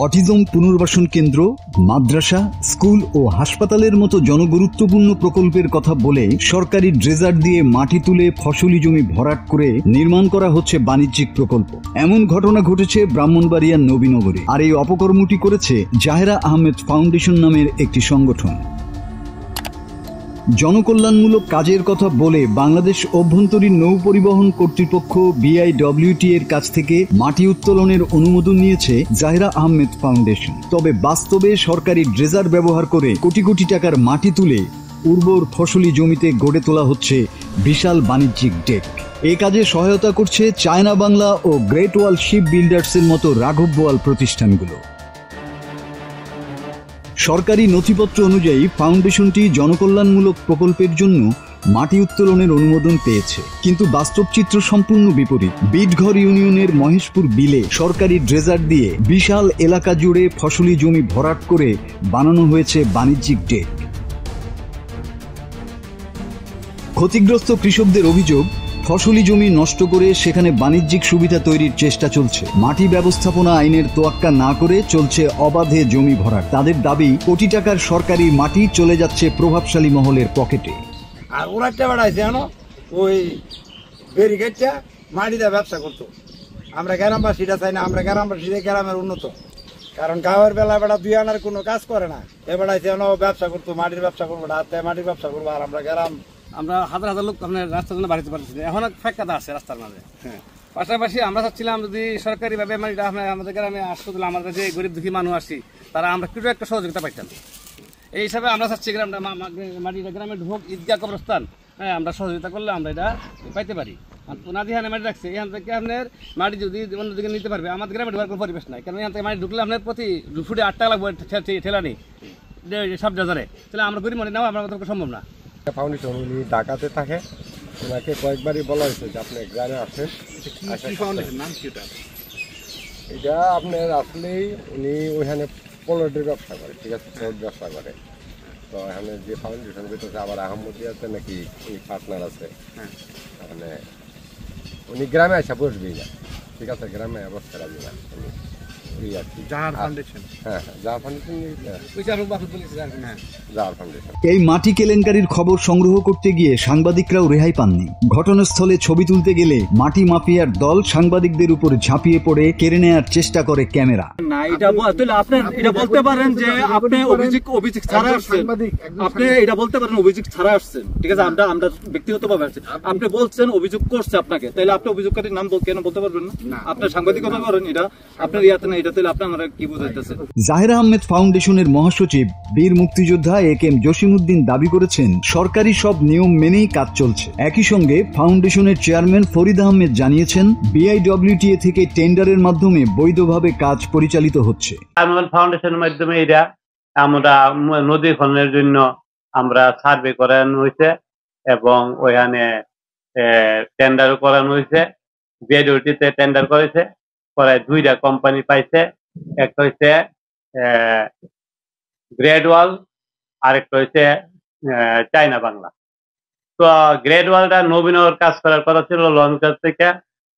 Autism পুনর্বাসন কেন্দ্র, মাদ্রাসা, school ও হাসপাতালের মতো জনগুরুত্বপূর্ণ প্রকল্পের কথা বলে সরকারি ড্রেজার দিয়ে মাটি তুলে ফসলি জমি ভরাট করে নির্মাণ করা হচ্ছে বাণিজ্যিক প্রকল্প। এমন ঘটনা ঘটেছে ব্রাহ্মণবাড়িয়ার নবীনগরে। আর এই অপকর্মটি করেছে জাহেরা আহমেদ ফাউন্ডেশন নামের একটি সংগঠন। জনকল্যাণমূলক কাজের কথা বলে বাংলাদেশ অভ্যন্তরীণ নৌ পরিবহন কর্তৃপক্ষ BIWT এর কাছ থেকে মাটি উত্তোলনের অনুমোদন নিয়েছে জাহেরা আহমেদ ফাউন্ডেশন। তবে বাস্তবে সরকারি ড্রেজার ব্যবহার করে কোটি কোটি টাকার মাটি তুলে উর্বর ফসলি জমিতে গড়ে তোলা হচ্ছে বিশাল বাণিজ্যিক ডেক। এ কাজে সহায়তা করছে চায়না বাংলা ও গ্রেট ওয়াল শিপ বিল্ডার্সের মতো রাঘব বোয়াল প্রতিষ্ঠানগুলো। সরকারি নথিপত্র অনুযায়ী ফাউন্ডেশনটি জনকল্যাণমূলক প্রকল্পের জন্য মাটি উত্তোলনের অনুমোদন পেয়েছে, কিন্তু বাস্তব চিত্র সম্পূর্ণ বিপরীত। বিটঘর ইউনিয়নের মহেশপুর বিলে সরকারি ড্রেজার দিয়ে বিশাল এলাকা জুড়ে ফসলি জমি ভরাট করে বানানো হয়েছে বাণিজ্যিক ডেক। ক্ষতিগ্রস্ত কৃষকদের অভিযোগ, ফসলি জমি নষ্ট করে সেখানে বাণিজ্যিক সুবিধা তৈরির চেষ্টা চলছে। মাটি ব্যবস্থাপনা আইনের তোয়াক্কা না করে চলছে অবাধে জমি ভরাট। তাদের দাবি, কোটি টাকার সরকারি মাটি চলে যাচ্ছে প্রভাবশালী মহলের পকেটে। আর ওরা বাড়াইছে জানো, ওই ব্যারিকেডটা মাটিতে ব্যবসা করতো। আমরা গ্রামবাসীটা চাই না, আমরা গ্রামবাসীরা গ্রামের উন্নত, কারণ গাঁয়ের বেলা বেড়া দুই আনার কোনো কাজ করে না। এ বেড়াইছে ব্যবসা করতো, মাটির ব্যবসা করবো, হাতে মাটির ব্যবসা করবো। আর আমরা গ্রাম, আমরা হাজার হাজার লোক আপনার রাস্তার জন্য বাড়িতে পারছি, এখন ফেক কাদা আছে রাস্তার মাঝে। পাশাপাশি আমরা চাচ্ছিলাম যদি সরকারি ভাবে আমাদের গ্রামে আসতো, আমাদের যে গরিব দুঃখী মানুষ আসি তারা আমরা কিছু একটা সহযোগিতা পাইতাম। এই হিসাবে আমরা চাচ্ছি গ্রামটা মাটিটা গ্রামে ঢোক ঈদগাহ কবরস্থান, হ্যাঁ, আমরা সহযোগিতা করলে আমরা এটা পাইতে পারি। নাদিহানে মাটি রাখছে, এখান থেকে আপনার মাটি যদি অন্যদিকে নিতে পারবে, আমাদের গ্রামে ঢোকার কোনো পরিবেশ নাই। কারণ এখান থেকে মাটি ঢুকলে আপনার প্রতি ফুটে 8 টাকা লাগবে ঠেলা নেই সব বাজারে, তাহলে আমরা গরিব মাটি নেওয়া আমার পক্ষে সম্ভব না। ফাউন্ডেশন উনি ঢাকাতে থাকে, ওনাকে কয়েকবারই বলা হয়েছে যে আপনি গ্রামে আসেন। এটা আপনার আসলেই উনি ওইখানে পোলট্রির ব্যবসা করে, ঠিক আছে, পোলট্রি ব্যবসা করে। তো এখানে যে ফাউন্ডেশন করতেছে আবার আহমদিয়াতে নাকি উনি পার্টনার আছে, মানে উনি গ্রামে আসা বসবেই না, ঠিক আছে, গ্রামে বসতে রাজি না। এই মাটি কেলেঙ্কারির খবর সংগ্রহ করতে গিয়ে সাংবাদিকরাও রেহাই পাননি। ঘটনাস্থলে ছবি তুলতে গেলে মাটি মাফিয়ার দল সাংবাদিকদের উপর ঝাঁপিয়ে পড়ে কেড়ে নেয়ার চেষ্টা করে ক্যামেরা। না, এটা এটা বলতে পারেন যে আপনি অভিযোগ ছাড়া আসছেন, আপনি এটা বলতে পারেন অভিযোগ ছাড়া আসছেন, ঠিক আছে, আমরা ব্যক্তিগতভাবে আসছি, আপনি বলছেন অভিযোগ করছে আপনাকে, তাইলে আপনি অভিযোগকারীর নাম কেন বলতে পারবেন না? আপনার সাংবাদিকতা করেন, এটা আপনার ইয়াতে না, এটা তাহলে আপনারা কি বুঝাইতেছেন? জাহেরা আহমেদ ফাউন্ডেশনের মহাসচিব বীর মুক্তিযোদ্ধা AK জসিমউদ্দিন দাবি করেছেন, সরকারি সব নিয়ম মেনেই কাজ চলছে। একই সঙ্গে ফাউন্ডেশনের চেয়ারম্যান ফরিদ আহমেদ জানিয়েছেন, BIWTA থেকে টেন্ডারের মাধ্যমে বৈধভাবে কাজ পরিচালিত হচ্ছে। ফাউন্ডেশনের মাধ্যমে এটা আমরা নদী খননের জন্য আমরা সার্ভে করানো হয়েছে এবং ওইখানে টেন্ডার করানো হয়েছে। BIWTA টেন্ডার করেছে, প্রায় 2টা কোম্পানি পাইছে। একটা হচ্ছে গ্রেট ওয়াল, আরেকটা হচ্ছে চায়না বাংলা। তো গ্রেট ওয়ালটা নবীনগর কাজ করার কথা ছিল, লঞ্চ থেকে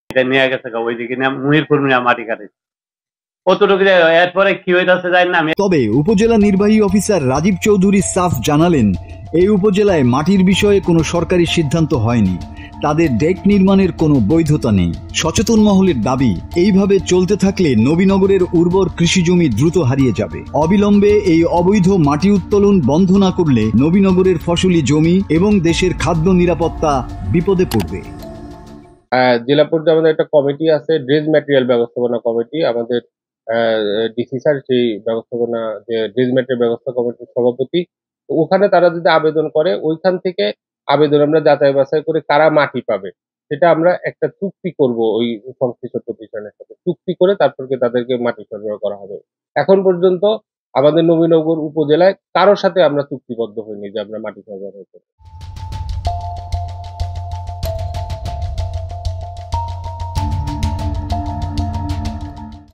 এটা নিয়ে গেছে ওইদিকে মুহিরপুর মাটি কাটেছে। এরপরে কি হইতেছে জানি না। তবে উপজেলা নির্বাহী অফিসার রাজীব চৌধুরী সাফ জানালেন, এই উপজেলায় মাটির বিষয়ে কোনো সরকারি সিদ্ধান্ত হয়নি, তাদের ডেক নির্মাণের কোনো বৈধতা নেই। সচেতন মহলের দাবি, এইভাবে চলতে থাকলে নবীনগরের উর্বর কৃষি জমি দ্রুত হারিয়ে যাবে। অবিলম্বে এই অবৈধ মাটি উত্তোলন বন্ধ না করলে নবীনগরের ফসলি জমি এবং দেশের খাদ্য নিরাপত্তা বিপদে পড়বে। জেলা পর্যায়ে আমাদের একটা কমিটি আছে, ড্রেজ ম্যাটেরিয়াল ব্যবস্থাপনা কমিটি। আমাদের ডিসি স্যার সেই ব্যবস্থাপনা, যে ড্রেজ ম্যাটেরিয়াল ব্যবস্থা কমিটির সভাপতি। ওখানে তারা যদি আবেদন করে, ওইখান থেকে আবেদন আমরা যাচাই বাছাই করে কারা মাটি পাবে সেটা আমরা একটা চুক্তি করব ওই সংশ্লিষ্ট প্রতিষ্ঠানের সাথে। চুক্তি করে তারপরে তাদেরকে মাটি সরবরাহ করা হবে। এখন পর্যন্ত আমাদের নবীনগর উপজেলায় কারোর সাথে আমরা চুক্তিবদ্ধ হইনি যে আমরা মাটি সরবরাহ করব।